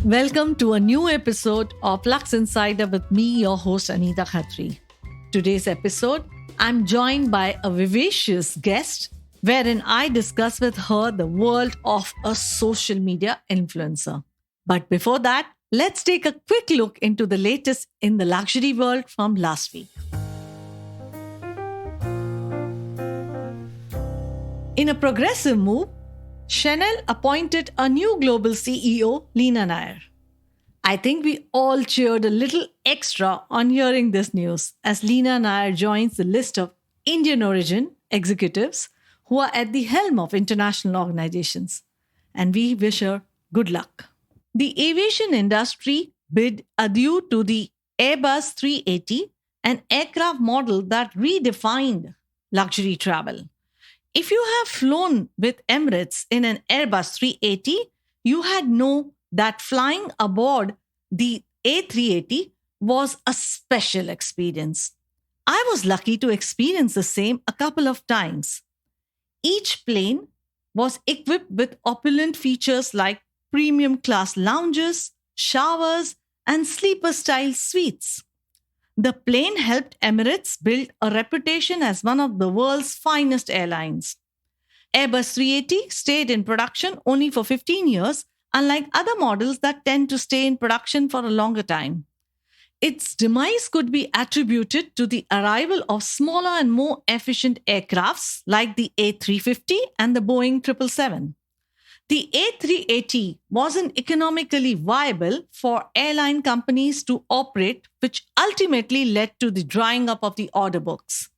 Welcome to a new episode of Luxe Insider with me, your host Anita Khatri. Today's episode, I'm joined by a vivacious guest wherein I discuss with her the world of a social media influencer. But before that, let's take a quick look into the latest in the luxury world from last week. In a progressive move, Chanel appointed a new global CEO, Lina Nair. I think we all cheered a little extra on hearing this news as Lina Nair joins the list of Indian origin executives who are at the helm of international organizations. And we wish her good luck. The aviation industry bid adieu to the Airbus 380, an aircraft model that redefined luxury travel. If you have flown with Emirates in an Airbus 380, you had known that flying aboard the A380 was a special experience. I was lucky to experience the same a couple of times. Each plane was equipped with opulent features like premium class lounges, showers, and sleeper style suites. The plane helped Emirates build a reputation as one of the world's finest airlines. Airbus 380 stayed in production only for 15 years, unlike other models that tend to stay in production for a longer time. Its demise could be attributed to the arrival of smaller and more efficient aircrafts like the A350 and the Boeing 777. The A380 wasn't economically viable for airline companies to operate, which ultimately led to the drying up of the order books.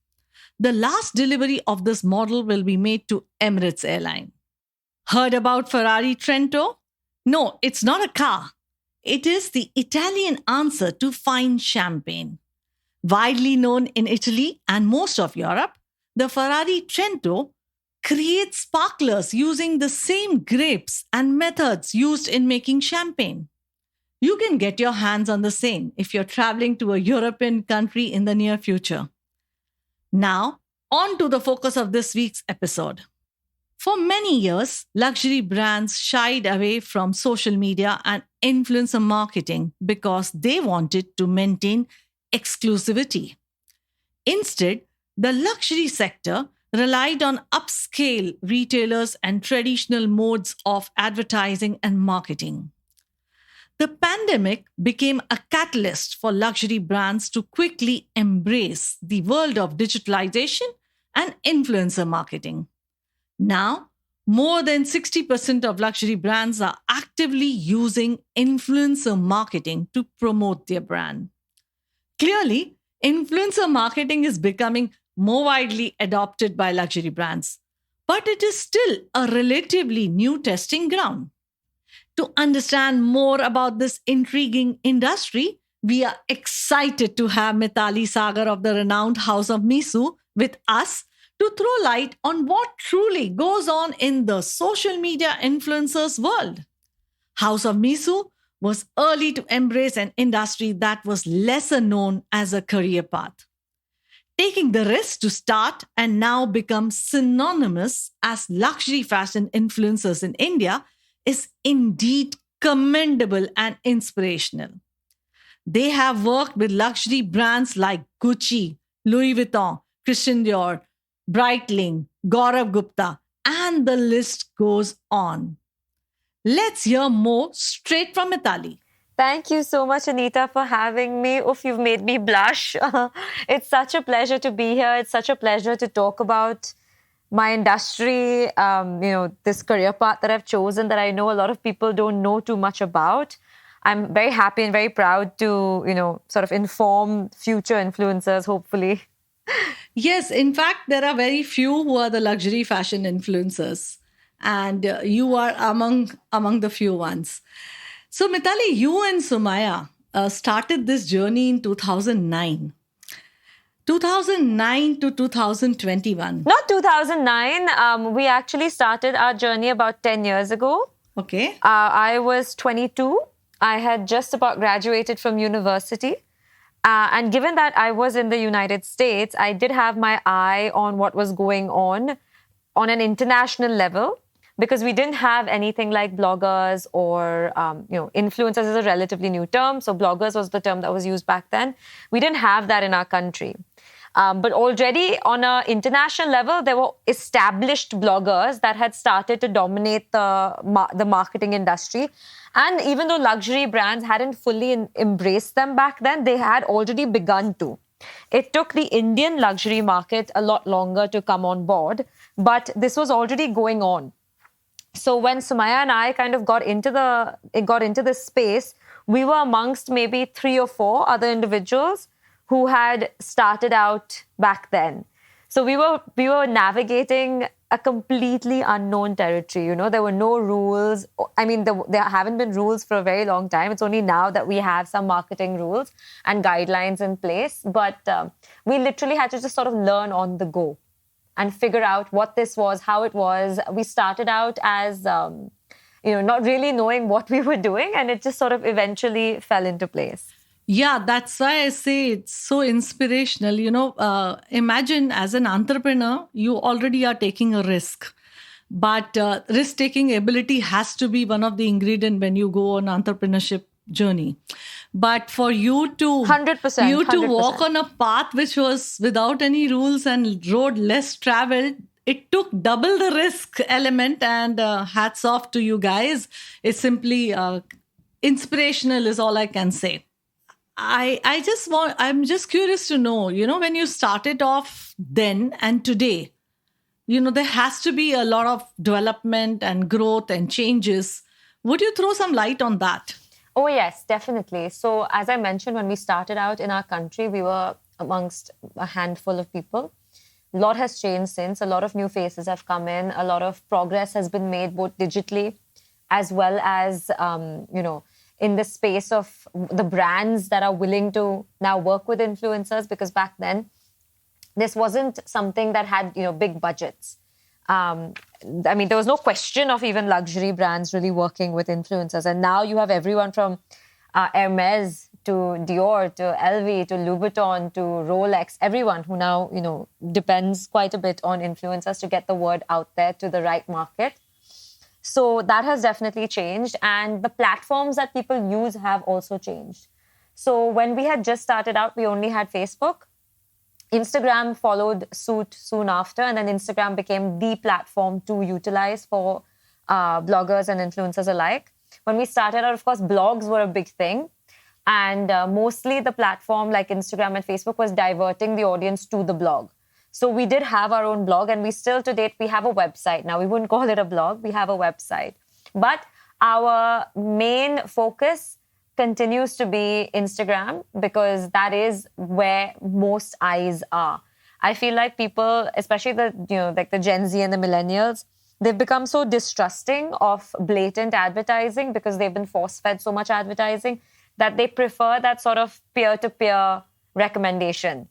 The last delivery of this model will be made to Emirates Airline. Heard about Ferrari Trento? No, it's not a car. It is the Italian answer to fine champagne. Widely known in Italy and most of Europe, the Ferrari Trento creates sparklers using the same grapes and methods used in making champagne. You can get your hands on the same if you're traveling to a European country in the near future. Now, on to the focus of this week's episode. For many years, luxury brands shied away from social media and influencer marketing because they wanted to maintain exclusivity. Instead, the luxury sector relied on upscale retailers and traditional modes of advertising and marketing. The pandemic became a catalyst for luxury brands to quickly embrace the world of digitalization and influencer marketing. Now, more than 60% of luxury brands are actively using influencer marketing to promote their brand. Clearly, influencer marketing is becoming more widely adopted by luxury brands, but it is still a relatively new testing ground. To understand more about this intriguing industry, we are excited to have Mitali Sagar of the renowned House of Misu with us to throw light on what truly goes on in the social media influencers world. House of Misu was early to embrace an industry that was lesser known as a career path. Taking the risk to start and now become synonymous as luxury fashion influencers in India is indeed commendable and inspirational. They have worked with luxury brands like Gucci, Louis Vuitton, Christian Dior, Breitling, Gaurav Gupta, and the list goes on. Let's hear more straight from Mitali. Thank you so much, Anita, for having me. Oof, you've made me blush. It's such a pleasure to be here. It's such a pleasure to talk about my industry, this career path that I've chosen that I know a lot of people don't know too much about. I'm very happy and very proud to, sort of inform future influencers, hopefully. Yes, in fact, there are very few who are the luxury fashion influencers, and you are among the few ones. So, Mitali, you and Sumaya started this journey in 2009. 2009 to 2021. Not 2009. We actually started our journey about 10 years ago. Okay. I was 22. I had just about graduated from university. And given that I was in the United States, I did have my eye on what was going on an international level. because we didn't have anything like bloggers or, influencers is a relatively new term. So bloggers was the term that was used back then. We didn't have that in our country. But already on an international level, there were established bloggers that had started to dominate the marketing industry. And even though luxury brands hadn't fully embraced them back then, they had already begun to. It took the Indian luxury market a lot longer to come on board, but this was already going on. So when Sumaya and I kind of got into this space, we were amongst maybe 3 or 4 other individuals who had started out back then. So we were navigating a completely unknown territory. There were no rules. I mean, there haven't been rules for a very long time. It's only now that we have some marketing rules and guidelines in place. But we literally had to just sort of learn on the go and figure out what this was, how it was. We started out as, not really knowing what we were doing, and it just sort of eventually fell into place. Yeah, that's why I say it's so inspirational. Imagine as an entrepreneur, you already are taking a risk. But risk-taking ability has to be one of the ingredients when you go on entrepreneurship journey. But for you to 100%, walk on a path which was without any rules and road less traveled, it took double the risk element. And hats off to you guys. It's simply inspirational is all I can say. I'm just curious to know, when you started off then and today, there has to be a lot of development and growth and changes. Would you throw some light on that? Oh, yes, definitely. So as I mentioned, when we started out in our country, we were amongst a handful of people. A lot has changed since. A lot of new faces have come in. A lot of progress has been made both digitally as well as, in the space of the brands that are willing to now work with influencers, because back then this wasn't something that had, big budgets. There was no question of even luxury brands really working with influencers. And now you have everyone from Hermes to Dior to LV to Louboutin to Rolex, everyone who now, depends quite a bit on influencers to get the word out there to the right market. So that has definitely changed. And the platforms that people use have also changed. So when we had just started out, we only had Facebook. Instagram followed suit soon after. And then Instagram became the platform to utilize for bloggers and influencers alike. When we started out, of course, blogs were a big thing. And mostly the platform like Instagram and Facebook was diverting the audience to the blog. So we did have our own blog, and we still to date, we have a website. Now, we wouldn't call it a blog. We have a website. But our main focus continues to be Instagram, because that is where most eyes are. I feel like people, especially the Gen Z and the millennials, they've become so distrusting of blatant advertising because they've been force-fed so much advertising that they prefer that sort of peer-to-peer recommendation.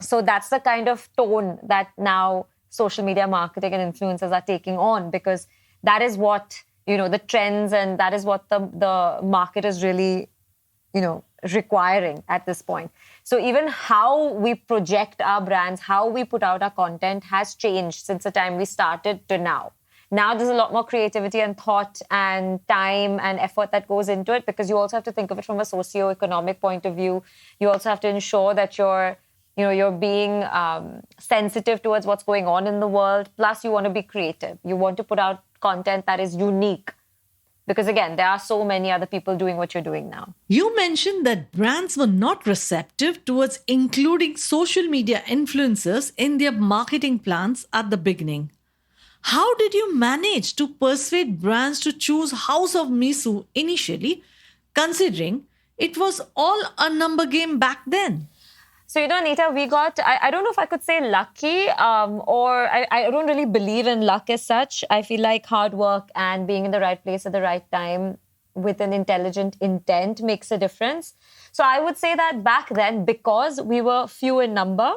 So that's the kind of tone that now social media marketing and influencers are taking on, because that is what, the trends, and that is what the market is really, requiring at this point. So even how we project our brands, how we put out our content has changed since the time we started to now. Now there's a lot more creativity and thought and time and effort that goes into it, because you also have to think of it from a socio-economic point of view. You also have to ensure that you're being sensitive towards what's going on in the world. Plus, you want to be creative. You want to put out content that is unique. Because again, there are so many other people doing what you're doing now. You mentioned that brands were not receptive towards including social media influencers in their marketing plans at the beginning. How did you manage to persuade brands to choose House of Misu initially, considering it was all a number game back then? So, Anita, we got, I don't know if I could say lucky, or I don't really believe in luck as such. I feel like hard work and being in the right place at the right time with an intelligent intent makes a difference. So I would say that back then, because we were few in number,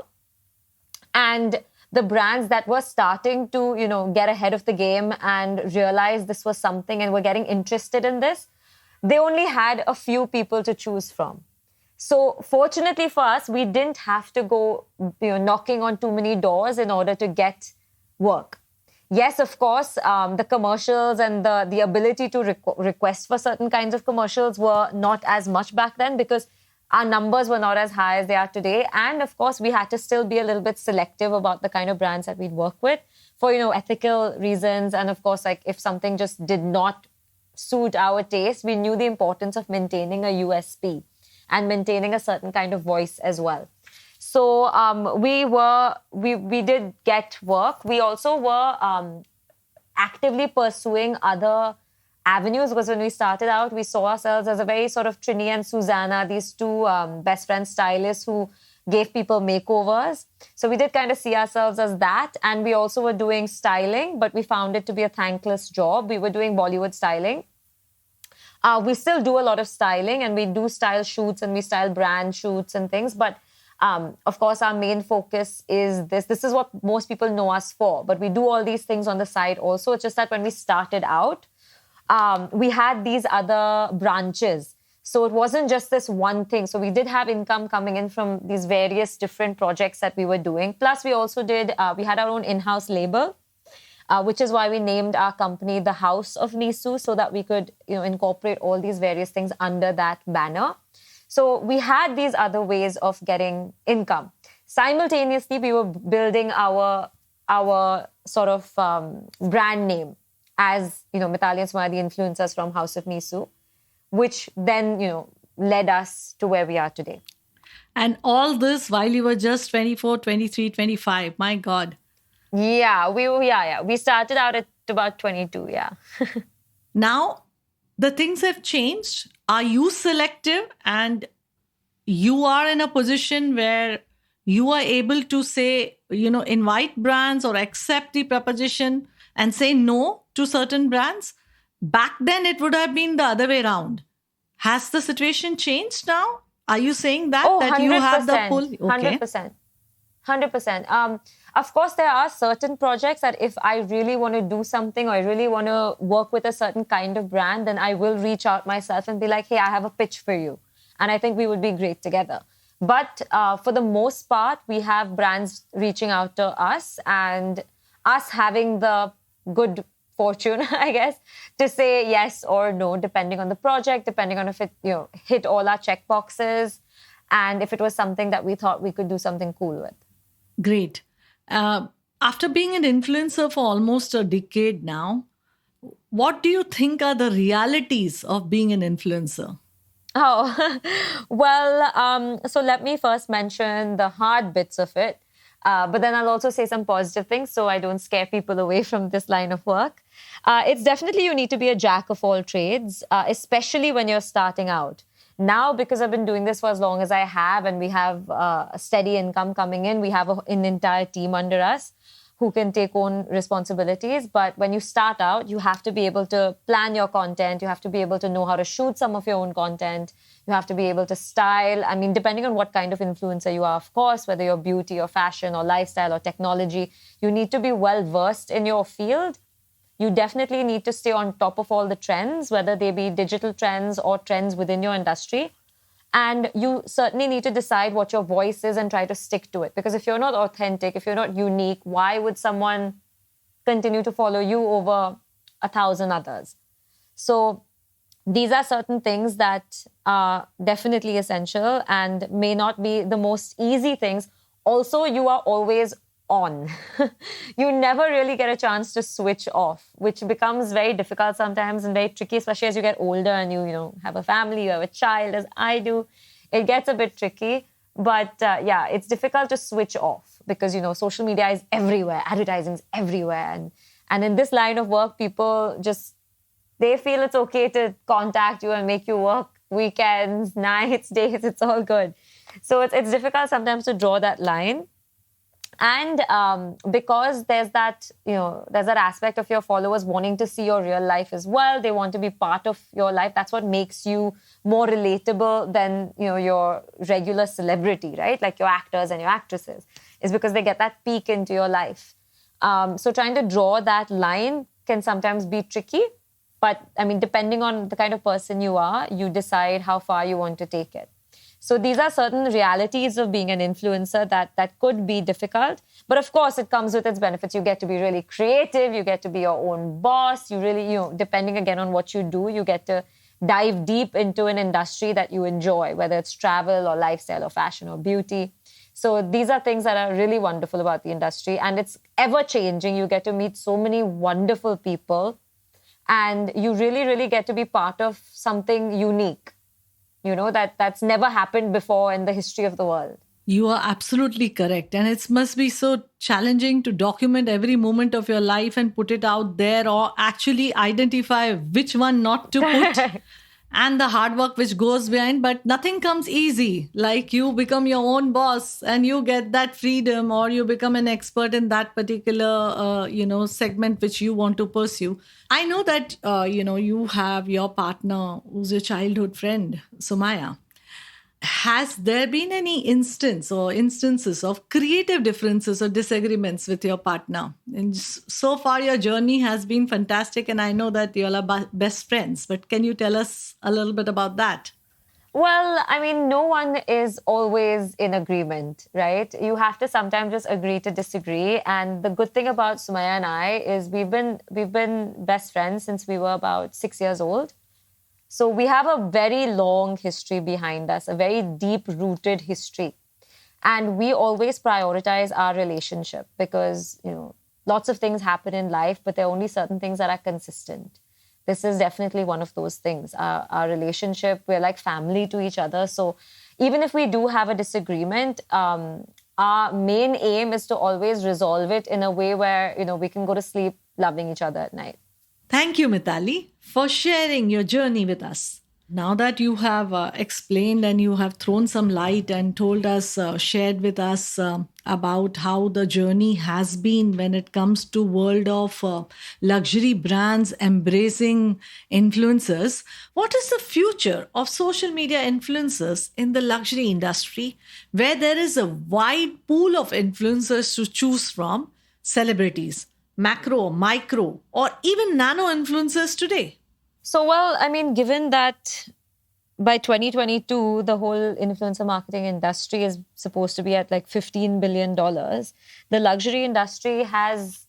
and the brands that were starting to, get ahead of the game and realize this was something and were getting interested in this, they only had a few people to choose from. So fortunately for us, we didn't have to go, knocking on too many doors in order to get work. yes, of course, the commercials and the ability to request for certain kinds of commercials were not as much back then because our numbers were not as high as they are today. And of course, we had to still be a little bit selective about the kind of brands that we'd work with for, ethical reasons. And of course, like if something just did not suit our taste, we knew the importance of maintaining a USP and maintaining a certain kind of voice as well. So we did get work. We also were actively pursuing other avenues because when we started out, we saw ourselves as a very sort of Trini and Susanna, these two best friend stylists who gave people makeovers. So we did kind of see ourselves as that. And we also were doing styling, but we found it to be a thankless job. We were doing Bollywood styling. We still do a lot of styling and we do style shoots and we style brand shoots and things. But of course, our main focus is this. This is what most people know us for. But we do all these things on the side also. It's just that when we started out, we had these other branches. So it wasn't just this one thing. So we did have income coming in from these various different projects that we were doing. Plus, we also we had our own in-house label, which is why we named our company the House of Misu, so that we could incorporate all these various things under that banner. So we had these other ways of getting income. Simultaneously, we were building our sort of brand name as, Mitali and Smiley influencers from House of Misu, which then, led us to where we are today. And all this while you were just 24, 23, 25. My God. Yeah, we started out at about 22, yeah. Now, the things have changed. Are you selective and you are in a position where you are able to say, invite brands or accept the proposition and say no to certain brands? Back then, it would have been the other way around. Has the situation changed now? Are you saying that? Oh, that 100%, you have the pull? Okay. 100%. 100%. Of course, there are certain projects that if I really want to do something or I really want to work with a certain kind of brand, then I will reach out myself and be like, hey, I have a pitch for you. And I think we would be great together. But for the most part, we have brands reaching out to us and us having the good fortune, I guess, to say yes or no, depending on the project, depending on if it hit all our check boxes and if it was something that we thought we could do something cool with. Great. After being an influencer for almost a decade now, what do you think are the realities of being an influencer? Oh, well, so let me first mention the hard bits of it. But then I'll also say some positive things so I don't scare people away from this line of work. It's definitely you need to be a jack of all trades, especially when you're starting out. Now, because I've been doing this for as long as I have and we have a steady income coming in, we have an entire team under us who can take on responsibilities. But when you start out, you have to be able to plan your content. You have to be able to know how to shoot some of your own content. You have to be able to style. I mean, depending on what kind of influencer you are, of course, whether you're beauty or fashion or lifestyle or technology, you need to be well versed in your field. You definitely need to stay on top of all the trends, whether they be digital trends or trends within your industry. And you certainly need to decide what your voice is and try to stick to it. Because if you're not authentic, if you're not unique, why would someone continue to follow you over 1,000 others? So these are certain things that are definitely essential and may not be the most easy things. Also, you are always on. You never really get a chance to switch off, which becomes very difficult sometimes and very tricky, especially as you get older and you have a family, you have a child, as I do. It gets a bit tricky. But yeah, it's difficult to switch off because, social media is everywhere. Advertising is everywhere. And in this line of work, people they feel it's okay to contact you and make you work weekends, nights, days. It's all good. So it's difficult sometimes to draw that line. And because there's that aspect of your followers wanting to see your real life as well. They want to be part of your life. That's what makes you more relatable than, your regular celebrity, right? Like your actors and your actresses, is because they get that peek into your life. So trying to draw that line can sometimes be tricky. But I mean, depending on the kind of person you are, you decide how far you want to take it. So these are certain realities of being an influencer that could be difficult. But of course, it comes with its benefits. You get to be really creative. You get to be your own boss. You really, depending again on what you do, you get to dive deep into an industry that you enjoy, whether it's travel or lifestyle or fashion or beauty. So these are things that are really wonderful about the industry. And it's ever changing. You get to meet so many wonderful people. And you really, really get to be part of something unique, that's never happened before in the history of the world. You are absolutely correct. And it must be so challenging to document every moment of your life and put it out there, or actually identify which one not to put and the hard work which goes behind. But nothing comes easy. Like you become your own boss and you get that freedom, or you become an expert in that particular, segment which you want to pursue. I know that, you have your partner who's your childhood friend, Sumaya. Has there been any instances of creative differences or disagreements with your partner? And so far, your journey has been fantastic, and I know that you all are best friends. But can you tell us a little bit about that? Well, I mean, no one is always in agreement, right? You have to sometimes just agree to disagree. And the good thing about Sumaya and I is we've been best friends since we were about 6 years old. So we have a very long history behind us, a very deep-rooted history. And we always prioritize our relationship because, lots of things happen in life, but there are only certain things that are consistent. This is definitely one of those things. Our relationship, we're like family to each other. So even if we do have a disagreement, our main aim is to always resolve it in a way where, we can go to sleep loving each other at night. Thank you, Mitali, for sharing your journey with us. Now that you have explained and you have thrown some light and told us, shared with us about how the journey has been when it comes to world of luxury brands embracing influencers, what is the future of social media influencers in the luxury industry, where there is a wide pool of influencers to choose from, celebrities, macro, micro, or even nano influencers today? So, well, I mean, given that by 2022, the whole influencer marketing industry is supposed to be at like $15 billion, the luxury industry has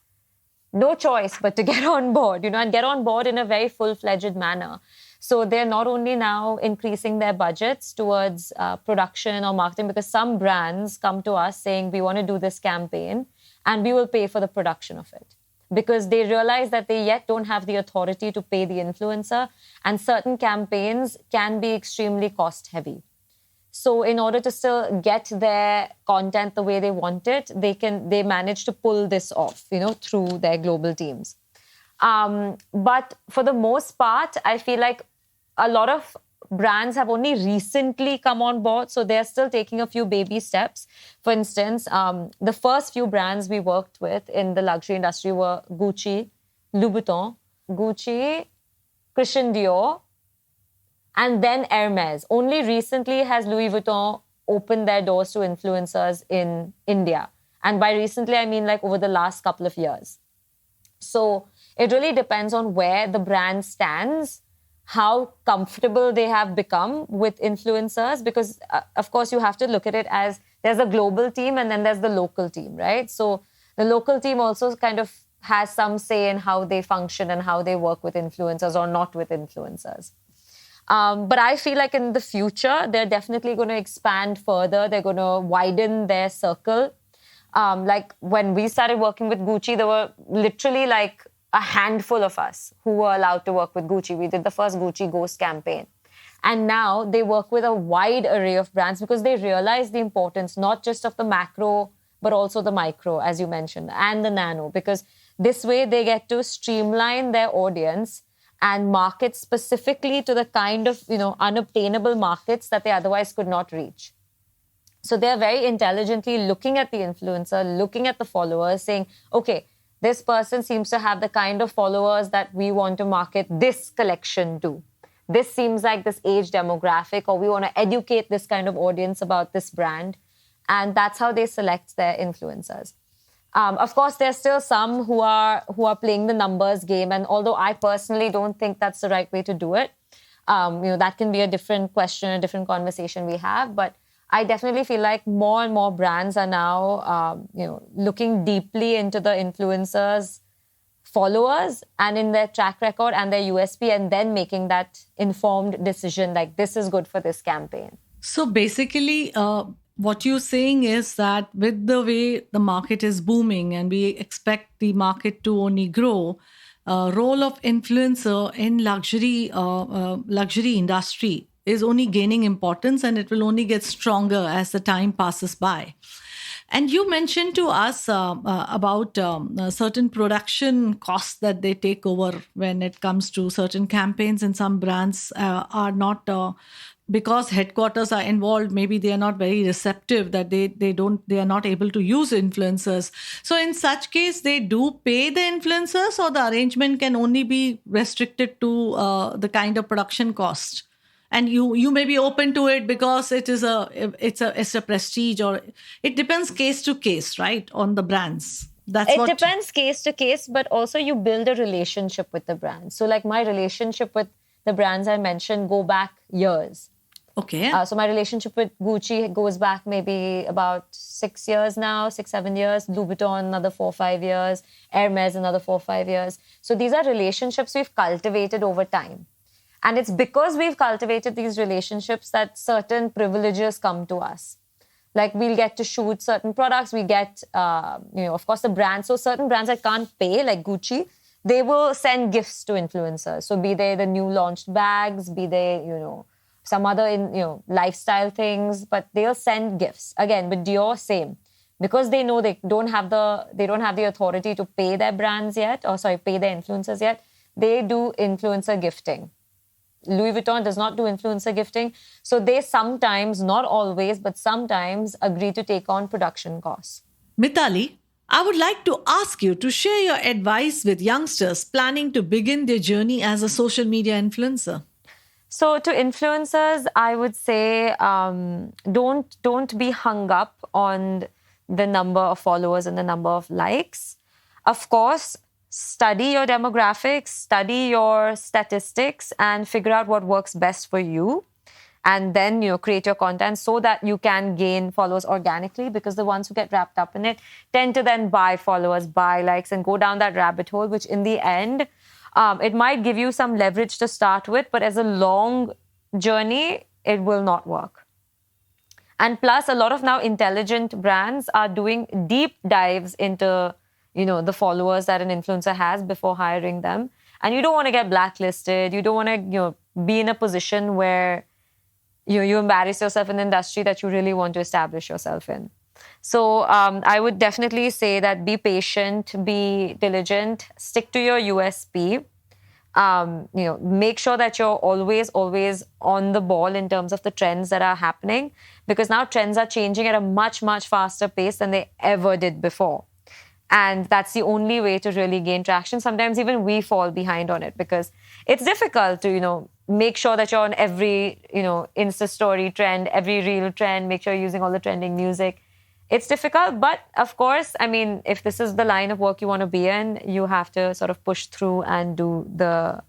no choice but to get on board, and get on board in a very full-fledged manner. So they're not only now increasing their budgets towards production or marketing, because some brands come to us saying, we want to do this campaign and we will pay for the production of it, because they realize that they yet don't have the authority to pay the influencer, and certain campaigns can be extremely cost heavy. So in order to still get their content the way they want it, they manage to pull this off, through their global teams. But for the most part, I feel like a lot of brands have only recently come on board. So they're still taking a few baby steps. For instance, the first few brands we worked with in the luxury industry were Gucci, Louboutin, Christian Dior, and then Hermes. Only recently has Louis Vuitton opened their doors to influencers in India. And by recently, I mean like over the last couple of years. So it really depends on where the brand stands, how comfortable they have become with influencers, because of course you have to look at it as there's a global team and then there's the local team, right? So the local team also kind of has some say in how they function and how they work with influencers or not with influencers. But I feel like in the future, they're definitely going to expand further. They're going to widen their circle. Like when we started working with Gucci, there were literally like a handful of us who were allowed to work with Gucci. We did the first Gucci Ghost campaign. And now they work with a wide array of brands because they realize the importance not just of the macro, but also the micro, as you mentioned, and the nano, because this way they get to streamline their audience and market specifically to the kind of, unobtainable markets that they otherwise could not reach. So they're very intelligently looking at the influencer, looking at the followers, saying, okay, this person seems to have the kind of followers that we want to market this collection to. This seems like this age demographic, or we want to educate this kind of audience about this brand. And that's how they select their influencers. Of course, there's still some who are playing the numbers game. And although I personally don't think that's the right way to do it, That can be a different question, a different conversation we have. But I definitely feel like more and more brands are now, looking deeply into the influencers' followers and in their track record and their USP, and then making that informed decision like this is good for this campaign. So basically, what you're saying is that with the way the market is booming and we expect the market to only grow, role of influencer in luxury industry is only gaining importance, and it will only get stronger as the time passes by. And you mentioned to us about certain production costs that they take over when it comes to certain campaigns, and some brands are not because headquarters are involved. Maybe they are not very receptive, that they are not able to use influencers. So in such case, they do pay the influencers, or the arrangement can only be restricted to the kind of production cost. And you may be open to it because it's a prestige, or it depends case to case, right, on the brands. It depends case to case, but also you build a relationship with the brand. So like my relationship with the brands I mentioned go back years. Okay. So my relationship with Gucci goes back maybe about 6 years now, 6-7 years. Louis Vuitton, another 4-5 years. Hermes, another 4-5 years. So these are relationships we've cultivated over time. And it's because we've cultivated these relationships that certain privileges come to us. Like we'll get to shoot certain products. We get, of course, the brands. So certain brands that can't pay, like Gucci, they will send gifts to influencers. So be they the new launched bags, be they, some other, lifestyle things, but they'll send gifts. Again, with Dior, same. Because they know they don't have the authority to pay their brands yet, pay their influencers yet, they do influencer gifting. Louis Vuitton does not do influencer gifting. So they sometimes, not always, but sometimes agree to take on production costs. Mitali, I would like to ask you to share your advice with youngsters planning to begin their journey as a social media influencer. So to influencers, I would say don't be hung up on the number of followers and the number of likes. Of course, study your demographics, study your statistics, and figure out what works best for you. And then, create your content so that you can gain followers organically, because the ones who get wrapped up in it tend to then buy followers, buy likes, and go down that rabbit hole, which in the end, it might give you some leverage to start with, but as a long journey, it will not work. And plus, a lot of now intelligent brands are doing deep dives into the followers that an influencer has before hiring them. And you don't want to get blacklisted. You don't want to, be in a position where you embarrass yourself in the industry that you really want to establish yourself in. So I would definitely say that be patient, be diligent, stick to your USP. Make sure that you're always on the ball in terms of the trends that are happening, because now trends are changing at a much, much faster pace than they ever did before. And that's the only way to really gain traction. Sometimes even we fall behind on it because it's difficult to, make sure that you're on every, Insta story trend, every reel trend, make sure you're using all the trending music. It's difficult, but of course, if this is the line of work you want to be in, you have to sort of push through and do the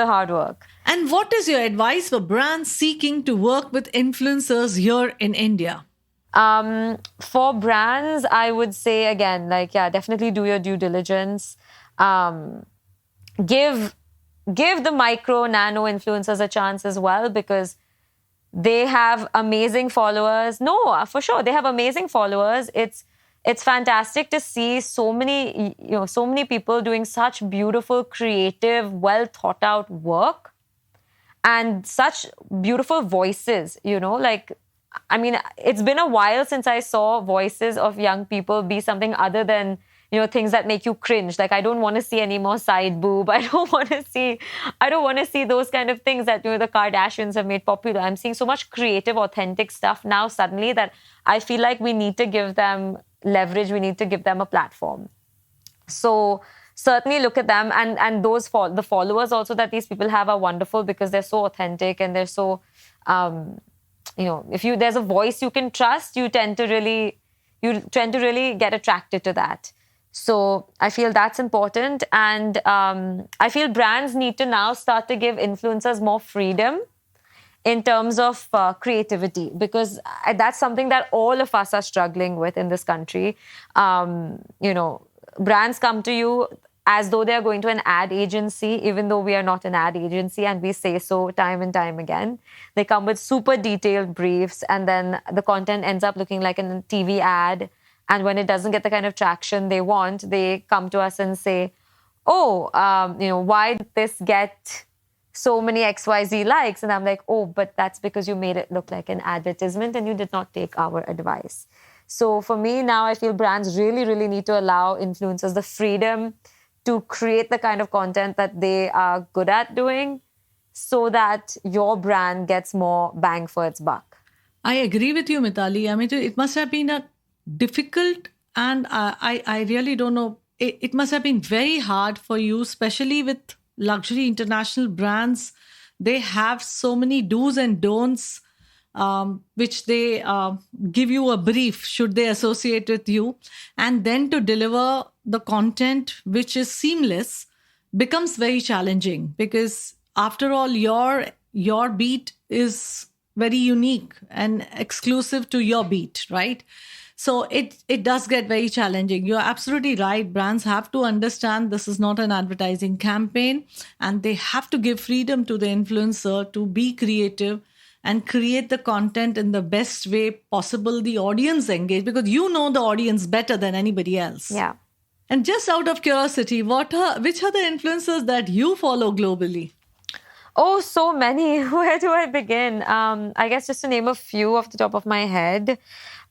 hard work. And what is your advice for brands seeking to work with influencers here in India? For brands, I would say again, definitely do your due diligence. Give the micro, nano influencers a chance as well, because they have amazing followers. No, for sure, they have amazing followers. It's fantastic to see so many people doing such beautiful, creative, well thought out work and such beautiful voices, it's been a while since I saw voices of young people be something other than, things that make you cringe. Like, I don't want to see any more side boob. I don't want to see those kind of things that, the Kardashians have made popular. I'm seeing so much creative, authentic stuff now suddenly that I feel like we need to give them leverage. We need to give them a platform. So certainly look at them. And those the followers also that these people have are wonderful because they're so authentic and they're so... if there's a voice you can trust, you tend to really get attracted to that. So I feel that's important. And I feel brands need to now start to give influencers more freedom in terms of creativity, because that's something that all of us are struggling with in this country. Brands come to you as though they are going to an ad agency, even though we are not an ad agency, and we say so time and time again. They come with super detailed briefs, and then the content ends up looking like a TV ad. And when it doesn't get the kind of traction they want, they come to us and say, oh, why did this get so many XYZ likes? And I'm like, oh, but that's because you made it look like an advertisement and you did not take our advice. So for me now, I feel brands really, really need to allow influencers the freedom to create the kind of content that they are good at doing, so that your brand gets more bang for its buck. I agree with you, Mitali. I mean, it must have been a difficult, and I really don't know. It must have been very hard for you, especially with luxury international brands. They have so many do's and don'ts, which they give you a brief should they associate with you. And then to deliver the content, which is seamless, becomes very challenging, because after all, your beat is very unique and exclusive to your beat, right? So it does get very challenging. You're absolutely right. Brands have to understand this is not an advertising campaign, and they have to give freedom to the influencer to be creative and create the content in the best way possible, the audience engage, because you know the audience better than anybody else. Yeah. And just out of curiosity, which are the influencers that you follow globally? Oh, so many. Where do I begin? I guess just to name a few off the top of my head.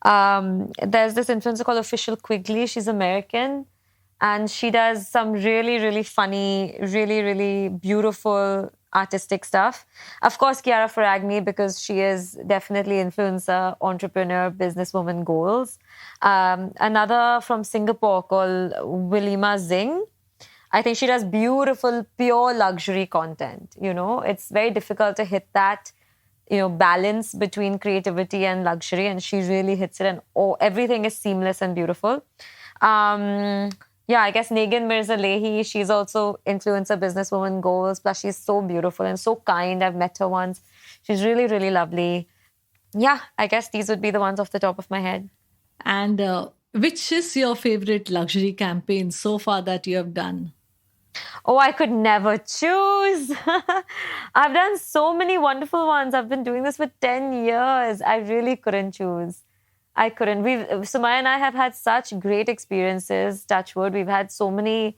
There's this influencer called Official Quigley. She's American, and she does some really, really funny, really, really beautiful artistic stuff. Of course, Chiara Ferragni, because she is definitely influencer, entrepreneur, businesswoman goals. Another from Singapore called Willima Zing. I think she does beautiful, pure luxury content. It's very difficult to hit that, balance between creativity and luxury, and she really hits it, and everything is seamless and beautiful. I guess Negin Mirza Lehi, she's also influencer, businesswoman goals, plus she's so beautiful and so kind. I've met her once. She's really, really lovely. Yeah, I guess these would be the ones off the top of my head. And which is your favorite luxury campaign so far that you have done? Oh, I could never choose. I've done so many wonderful ones. I've been doing this for 10 years. I really couldn't choose. I couldn't. Sumaya and I have had such great experiences, touch wood. We've had so many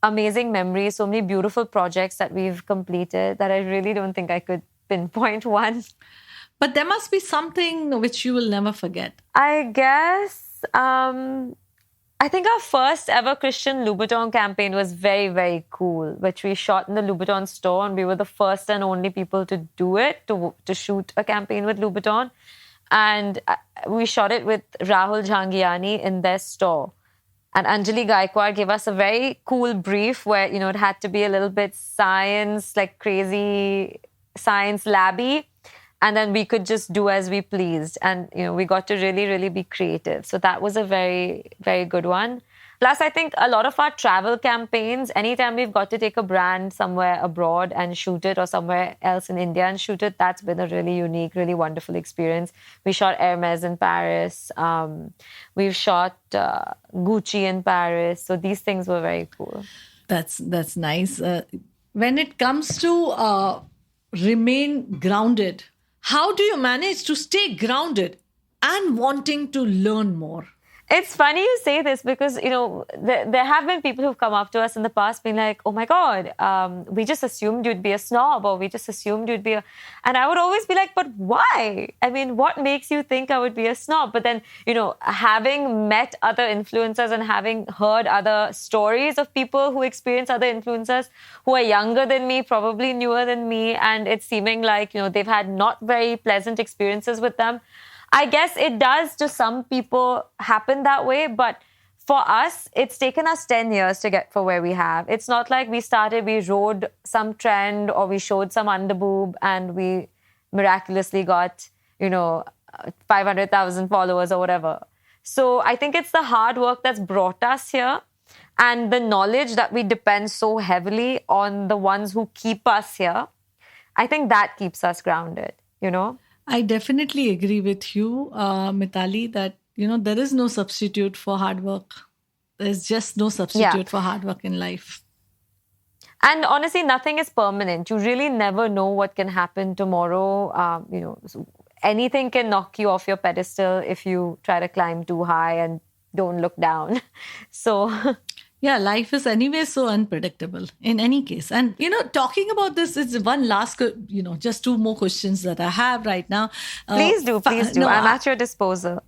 amazing memories, so many beautiful projects that we've completed that I really don't think I could pinpoint one. But there must be something which you will never forget. I guess, I think our first ever Christian Louboutin campaign was very, very cool, which we shot in the Louboutin store, and we were the first and only people to do it, to shoot a campaign with Louboutin. And we shot it with Rahul Jhangiani in their store. And Anjali Gaikwad gave us a very cool brief where, it had to be a little bit science, like crazy science labby. And then we could just do as we pleased. And, we got to really, really be creative. So that was a very, very good one. Plus, I think a lot of our travel campaigns, anytime we've got to take a brand somewhere abroad and shoot it, or somewhere else in India and shoot it, that's been a really unique, really wonderful experience. We shot Hermes in Paris. We've shot Gucci in Paris. So these things were very cool. That's nice. When it comes to remain grounded, how do you manage to stay grounded and wanting to learn more? It's funny you say this because, there have been people who've come up to us in the past being like, oh my God, we just assumed you'd be a snob, or we just assumed you'd be a... And I would always be like, but why? I mean, what makes you think I would be a snob? But then, having met other influencers and having heard other stories of people who experience other influencers who are younger than me, probably newer than me, and it's seeming like, they've had not very pleasant experiences with them. I guess it does to some people happen that way, but for us, it's taken us 10 years to get for where we have. It's not like we rode some trend or we showed some underboob and we miraculously got, 500,000 followers or whatever. So I think it's the hard work that's brought us here, and the knowledge that we depend so heavily on the ones who keep us here. I think that keeps us grounded, you know? I definitely agree with you, Mitali, that there is no substitute for hard work. There's just no Yeah. substitute for hard work in life. And honestly, nothing is permanent. You really never know what can happen tomorrow. Anything can knock you off your pedestal if you try to climb too high and don't look down. So, Yeah, life is anyway so unpredictable in any case. And, talking about this, it's one last, just two more questions that I have right now. please do, please do. No, I'm at your disposal.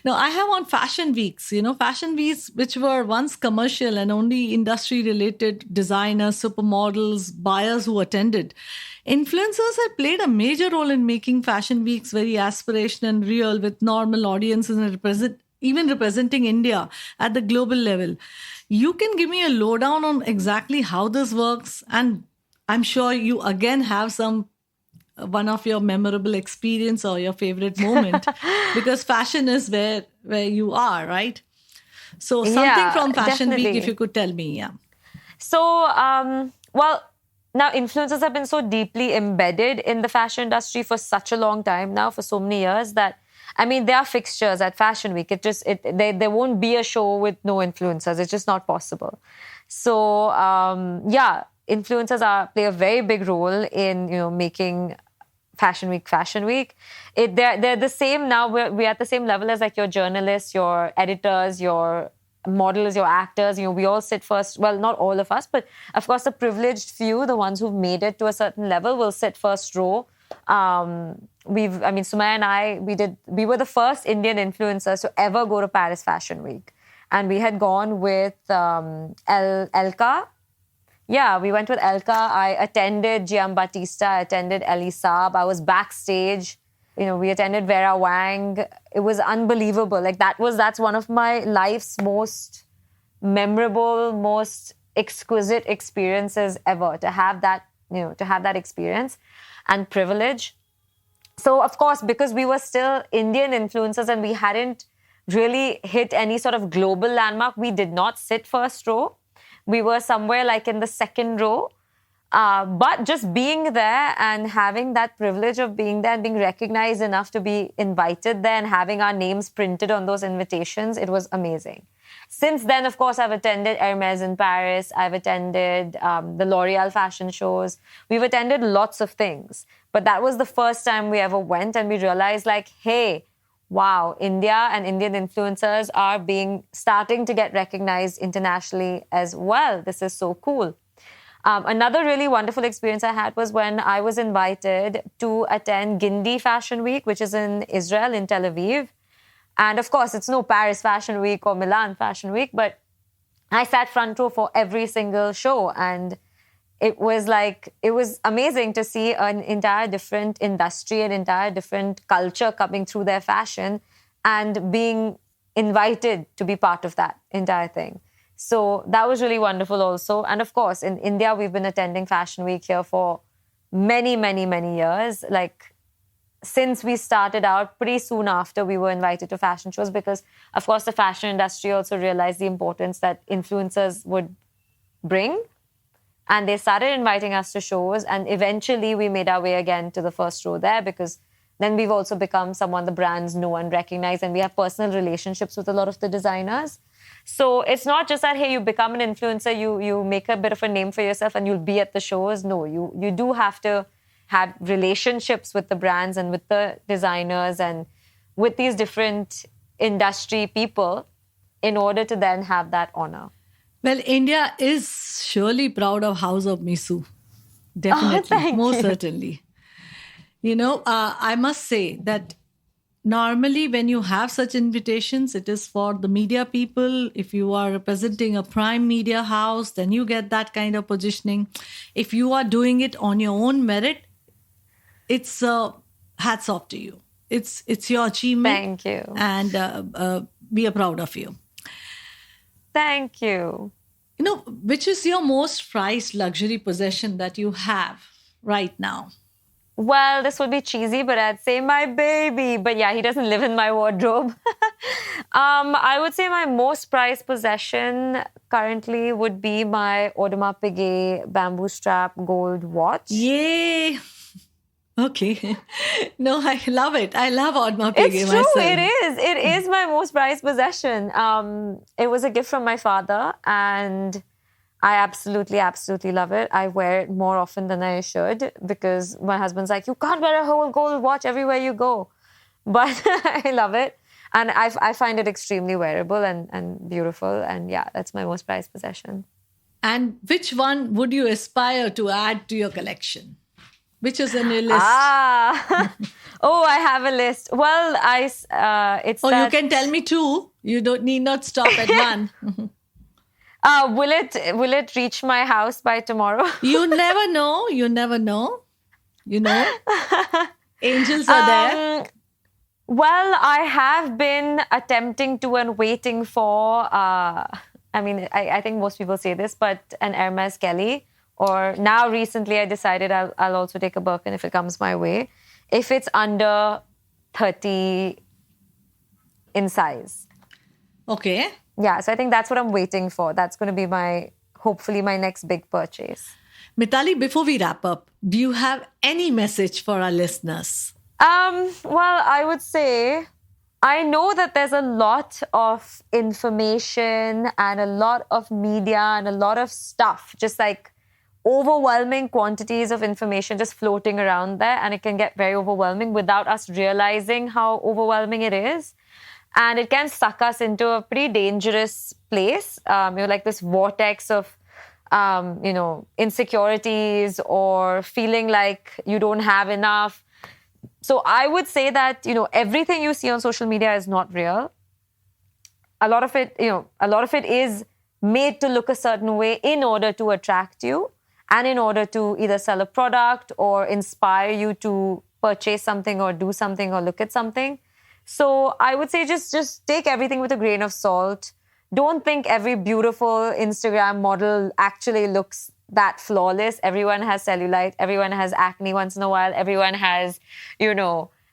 no, I have on fashion weeks, fashion weeks which were once commercial and only industry related designers, supermodels, buyers who attended. Influencers have played a major role in making fashion weeks very aspirational and real with normal audiences and even representing India at the global level. You can give me a lowdown on exactly how this works, and I'm sure you again have some one of your memorable experience or your favorite moment because fashion is where you are, right? So something Yeah, from Fashion Week, if definitely. you could tell me, yeah. So, well, now influencers have been so deeply embedded in the fashion industry for such a long time now, for so many years that I mean, they are fixtures at Fashion Week. There won't be a show with no influencers. It's just not possible. So, yeah, influencers play a very big role in making Fashion Week Fashion Week. They're the same now. We're at the same level as like your journalists, your editors, your models, your actors. We all sit first. Well, not all of us, but of course, the privileged few, the ones who've made it to a certain level, will sit first row. Sumaya and I, we were the first Indian influencers to ever go to Paris Fashion Week. And we had gone with Elka. Yeah, we went with Elka. I attended Giambattista, I attended Elie Saab. I was backstage. We attended Vera Wang. It was unbelievable. Like that's one of my life's most memorable, most exquisite experiences ever, to have that experience and privilege. So, of course, because we were still Indian influencers and we hadn't really hit any sort of global landmark, we did not sit first row. We were somewhere like in the second row. But just being there and having that privilege of being there and being recognized enough to be invited there and having our names printed on those invitations, it was amazing. Since then, of course, I've attended Hermes in Paris. I've attended the L'Oreal fashion shows. We've attended lots of things. But that was the first time we ever went and we realized like, hey, wow, India and Indian influencers are starting to get recognized internationally as well. This is so cool. Another really wonderful experience I had was when I was invited to attend Gindi Fashion Week, which is in Israel, in Tel Aviv. And of course, it's no Paris Fashion Week or Milan Fashion Week, but I sat front row for every single show. And it was amazing to see an entire different industry, an entire different culture coming through their fashion and being invited to be part of that entire thing. So that was really wonderful also. And of course, in India, we've been attending Fashion Week here for many, many, many years. Like, since we started out, pretty soon after we were invited to fashion shows, because of course the fashion industry also realized the importance that influencers would bring. And they started inviting us to shows, and eventually we made our way again to the first row there, because then we've also become someone the brands know and recognize, and we have personal relationships with a lot of the designers. So it's not just that, hey, you become an influencer, you make a bit of a name for yourself and you'll be at the shows. No, you do have to have relationships with the brands and with the designers and with these different industry people in order to then have that honor. Well, India is surely proud of House of Misu. Definitely, most certainly. I must say that normally when you have such invitations, it is for the media people. If you are representing a prime media house, then you get that kind of positioning. If you are doing it on your own merit, it's hats off to you. It's your achievement. Thank you. And we are proud of you. Thank you. Which is your most prized luxury possession that you have right now? Well, this would be cheesy, but I'd say my baby. But yeah, he doesn't live in my wardrobe. I would say my most prized possession currently would be my Audemars Piguet bamboo strap gold watch. Yay! Okay. No, I love it. I love Audemars Piguet It's true. myself. It is. It is my most prized possession. It was a gift from my father, and I absolutely, absolutely love it. I wear it more often than I should because my husband's like, you can't wear a whole gold watch everywhere you go. But I love it. And I find it extremely wearable and beautiful. And yeah, that's my most prized possession. And which one would you aspire to add to your collection? Which is in your list? Oh, I have a list. Well, it's you can tell me two. You don't need not stop at one. Will it reach my house by tomorrow? You never know. You never know. You know, angels are there. Well, I have been attempting to and waiting for, I think most people say this, but an Hermes Kelly. Or now recently I decided I'll also take a Birkin if it comes my way. If it's under 30 in size. Okay. Yeah, so I think that's what I'm waiting for. That's going to be hopefully my next big purchase. Mitali, before we wrap up, do you have any message for our listeners? Well, I would say I know that there's a lot of information and a lot of media and a lot of stuff, just like overwhelming quantities of information just floating around there, and it can get very overwhelming without us realizing how overwhelming it is. And it can suck us into a pretty dangerous place, like this vortex of, insecurities or feeling like you don't have enough. So I would say that, everything you see on social media is not real. A lot of it is made to look a certain way in order to attract you and in order to either sell a product or inspire you to purchase something or do something or look at something. So I would say just take everything with a grain of salt. Don't think every beautiful Instagram model actually looks that flawless. Everyone has cellulite. Everyone has acne once in a while. Everyone has,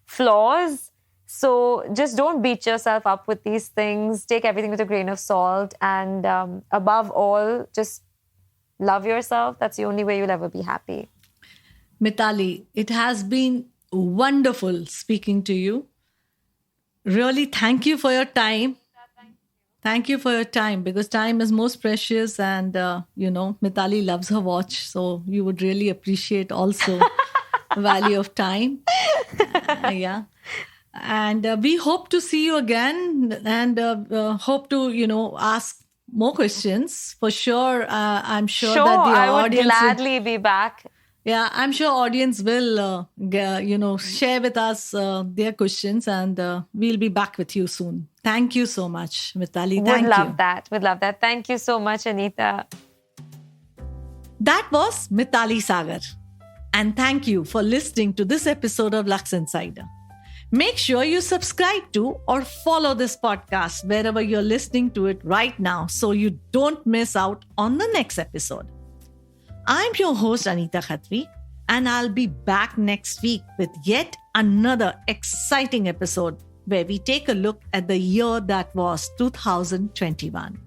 flaws. So just don't beat yourself up with these things. Take everything with a grain of salt. And above all, just love yourself. That's the only way you'll ever be happy. Mitali, it has been wonderful speaking to you. Really, thank you for your time. Thank you for your time, because time is most precious, and Mitali loves her watch, so you would really appreciate also value of time. Yeah. And we hope to see you again, and hope to ask more questions for sure. I'm sure that the I would audience gladly be back. Yeah, I'm sure audience will, share with us their questions, and we'll be back with you soon. Thank you so much, Mitali. Thank you. Would love that. Thank you so much, Anita. That was Mitali Sagar. And thank you for listening to this episode of Luxe Insider. Make sure you subscribe to or follow this podcast wherever you're listening to it right now, so you don't miss out on the next episode. I'm your host, Anita Khatri, and I'll be back next week with yet another exciting episode where we take a look at the year that was 2021.